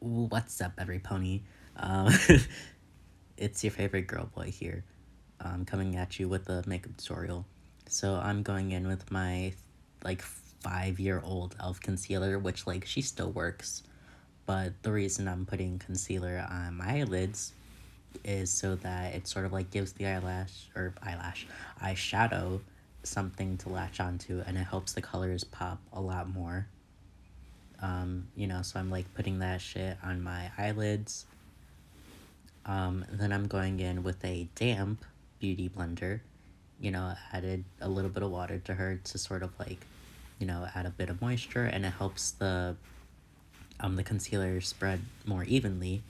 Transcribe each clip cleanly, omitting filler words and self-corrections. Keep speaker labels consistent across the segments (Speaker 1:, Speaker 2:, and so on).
Speaker 1: What's up, every pony? Um, it's your favorite girl boy here, coming at you with a makeup tutorial. So I'm going in with my 5-year-old elf concealer, which she still works. But the reason I'm putting concealer on my eyelids is so that it sort of gives the eyeshadow something to latch onto, and it helps the colors pop a lot more. So I'm putting that shit on my eyelids. Then I'm going in with a damp beauty blender. Added a little bit of water to her to sort of add a bit of moisture, and it helps the concealer spread more evenly,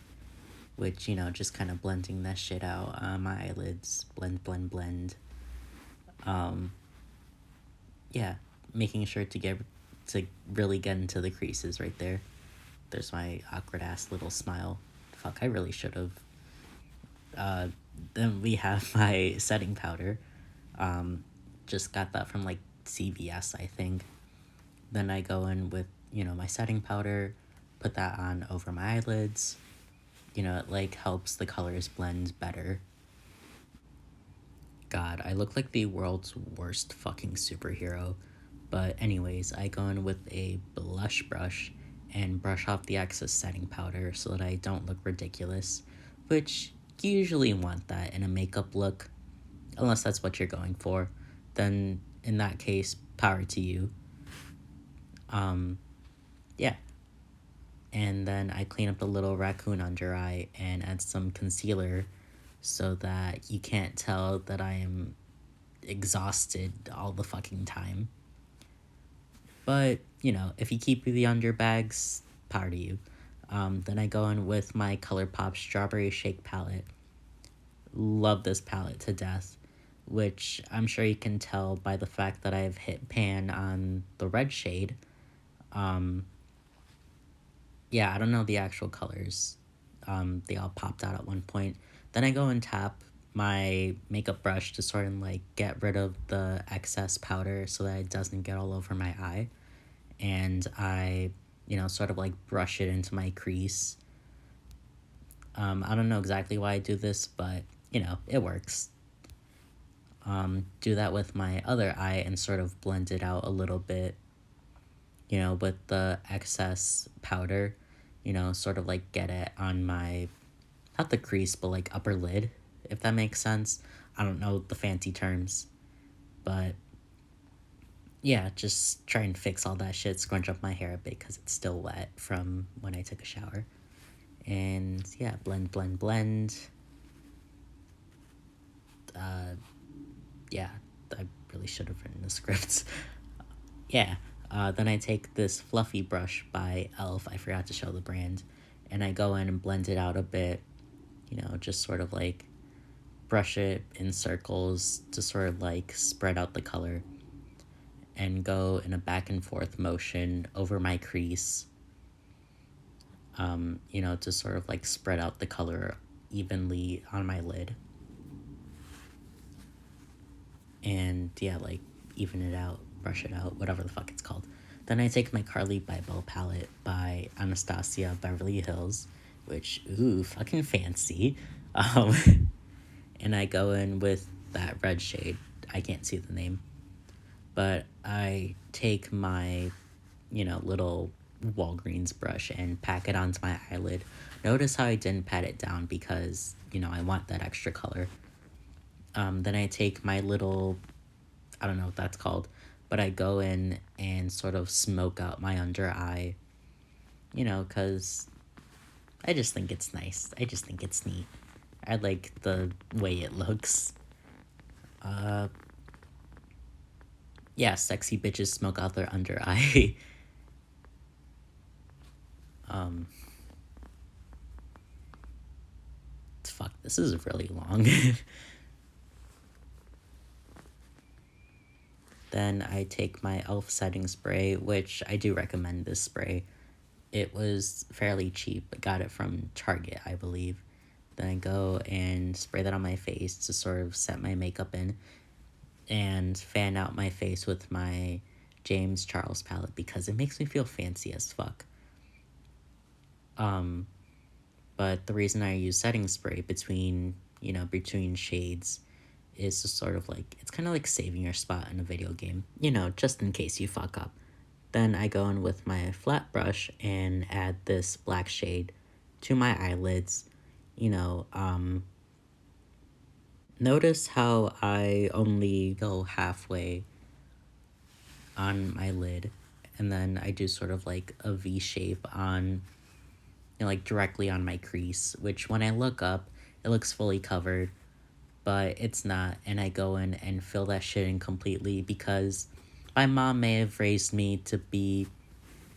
Speaker 1: which, just kind of blending that shit out on my eyelids. Blend, blend, blend. Yeah, making sure to really get into the creases right there. There's my awkward ass little smile. Fuck, I really should have. Then we have my setting powder. Just got that from CVS, I think. Then I go in with, my setting powder, put that on over my eyelids. It helps the colors blend better. God, I look like the world's worst fucking superhero. But anyways, I go in with a blush brush and brush off the excess setting powder so that I don't look ridiculous, which you usually want that in a makeup look, unless that's what you're going for. Then in that case, power to you. Yeah. And then I clean up the little raccoon under eye and add some concealer so that you can't tell that I am exhausted all the fucking time. But, if you keep the underbags, power to you. Then I go in with my ColourPop Strawberry Shake palette. Love this palette to death, which I'm sure you can tell by the fact that I've hit pan on the red shade. Yeah, I don't know the actual colors. They all popped out at one point. Then I go and tap my makeup brush to sort of get rid of the excess powder so that it doesn't get all over my eye. And I, sort of brush it into my crease. I don't know exactly why I do this, but, it works. Do that with my other eye and sort of blend it out a little bit, with the excess powder, sort of get it on my, not the crease, but upper lid, if that makes sense. I don't know the fancy terms, but yeah, just try and fix all that shit, scrunch up my hair a bit because it's still wet from when I took a shower. And yeah, blend, blend, blend. Yeah, I really should have written the scripts. Yeah, then I take this fluffy brush by e.l.f. I forgot to show the brand. And I go in and blend it out a bit. Just sort of brush it in circles to sort of spread out the color. And go in a back and forth motion over my crease. To sort of spread out the color evenly on my lid. And yeah, even it out, brush it out, whatever the fuck it's called. Then I take my Carly Bible palette by Anastasia Beverly Hills, which, ooh, fucking fancy. Um, and I go in with that red shade. I can't see the name. But I take my, little Walgreens brush and pack it onto my eyelid. Notice how I didn't pat it down because, I want that extra color. Then I take my little, I don't know what that's called, but I go in and sort of smoke out my under eye, because I just think it's nice. I just think it's neat. I like the way it looks. Yeah, sexy bitches smoke out their under eye. Fuck, this is really long. Then I take my e.l.f. setting spray, which I do recommend this spray. It was fairly cheap. I got it from Target, I believe. Then I go and spray that on my face to sort of set my makeup in and fan out my face with my James Charles palette because it makes me feel fancy as fuck. Um, but the reason I use setting spray between, between shades is to sort of like, it's kind of like saving your spot in a video game, just in case you fuck up. Then I go in with my flat brush and add this black shade to my eyelids. You know, notice how I only go halfway on my lid, and then I do sort of like a V shape on, like directly on my crease, which when I look up, it looks fully covered, but it's not. And I go in and fill that shit in completely because my mom may have raised me to be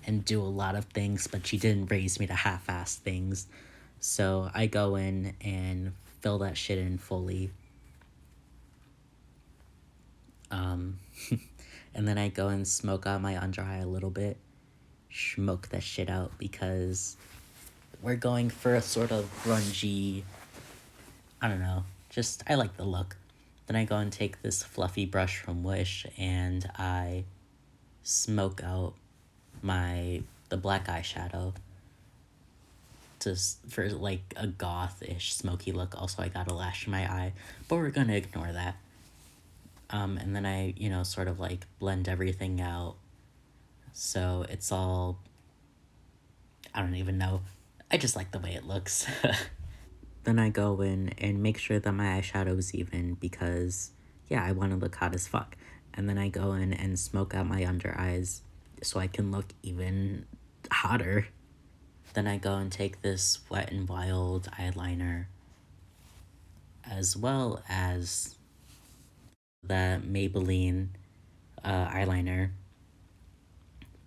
Speaker 1: and do a lot of things, but she didn't raise me to half-ass things. So I go in and fill that shit in fully. Um, and then I go and smoke out my under eye a little bit. Smoke that shit out because we're going for a sort of grungy, I don't know, just I like the look. Then I go and take this fluffy brush from Wish and I smoke out the black eyeshadow for like a goth-ish smoky look. Also, I got a lash in my eye, but we're gonna ignore that. And then I, sort of like blend everything out. So it's all, I don't even know. I just like the way it looks. Then I go in and make sure that my eyeshadow is even because, yeah, I want to look hot as fuck. And then I go in and smoke out my under eyes so I can look even hotter. Then I go and take this Wet n Wild eyeliner as well as the Maybelline eyeliner,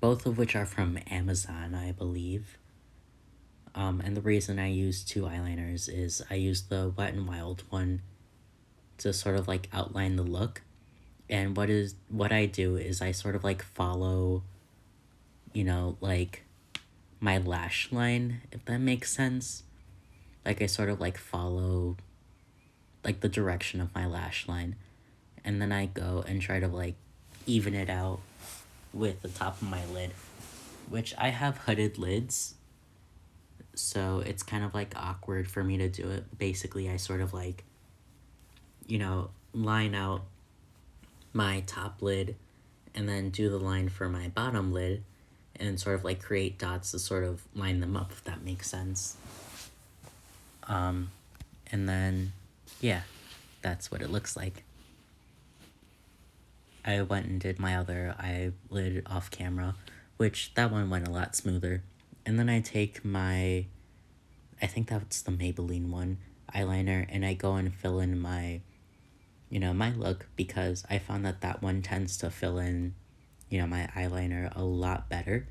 Speaker 1: both of which are from Amazon, I believe. And the reason I use two eyeliners is I use the Wet n Wild one to sort of like outline the look. And what I do is I sort of like follow, like my lash line, if that makes sense. Like I sort of like follow like the direction of my lash line. And then I go and try to like even it out with the top of my lid, which I have hooded lids. So it's kind of like awkward for me to do it. Basically, I sort of like, line out my top lid and then do the line for my bottom lid and sort of like create dots to sort of line them up, if that makes sense. And then, yeah, that's what it looks like. I went and did my other eyelid off camera, which that one went a lot smoother. And then I take I think that's the Maybelline one, eyeliner, and I go and fill in my, my look because I found that one tends to fill in, my eyeliner a lot better.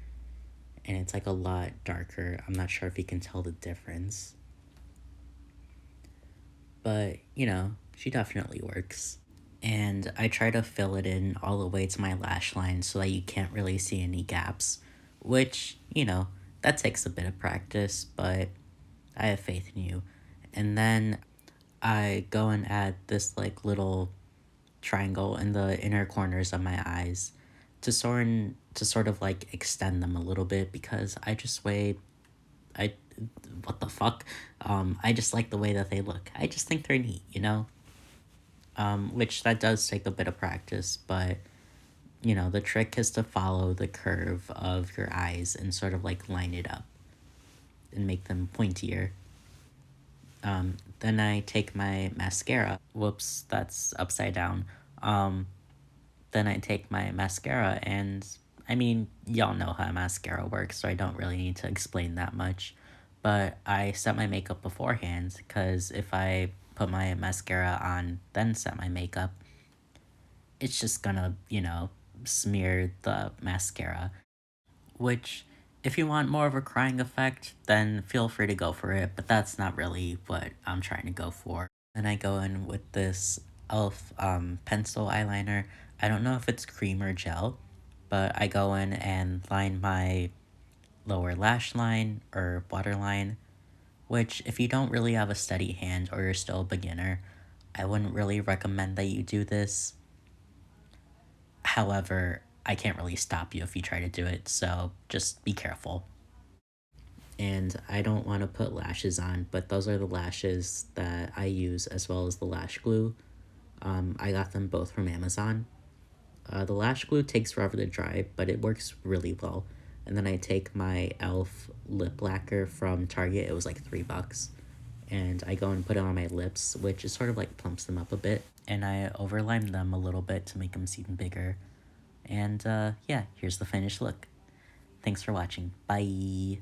Speaker 1: And it's like a lot darker. I'm not sure if you can tell the difference. But, she definitely works. And I try to fill it in all the way to my lash line so that you can't really see any gaps, which, that takes a bit of practice, but I have faith in you. And then I go and add this like little triangle in the inner corners of my eyes to sort of like extend them a little bit because I what the fuck? I just like the way that they look. I just think they're neat, which that does take a bit of practice, but the trick is to follow the curve of your eyes and sort of like line it up and make them pointier. Then I take my mascara. Whoops, that's upside down. Then I take my mascara and I mean, y'all know how mascara works, so I don't really need to explain that much. But I set my makeup beforehand because if I put my mascara on, then set my makeup, it's just gonna, smear the mascara. Which, if you want more of a crying effect, then feel free to go for it, but that's not really what I'm trying to go for. Then I go in with this e.l.f. Pencil eyeliner. I don't know if it's cream or gel, but I go in and line my lower lash line or waterline, which if you don't really have a steady hand or you're still a beginner, I wouldn't really recommend that you do this. However, I can't really stop you if you try to do it, so just be careful. and I don't want to put lashes on, but those are the lashes that I use as well as the lash glue. I got them both from Amazon. The lash glue takes forever to dry, but it works really well. And then I take my e.l.f. lip lacquer from Target, it was like $3, and I go and put it on my lips, which is sort of like plumps them up a bit. And I overline them a little bit to make them seem bigger. And yeah, here's the finished look. Thanks for watching. Bye!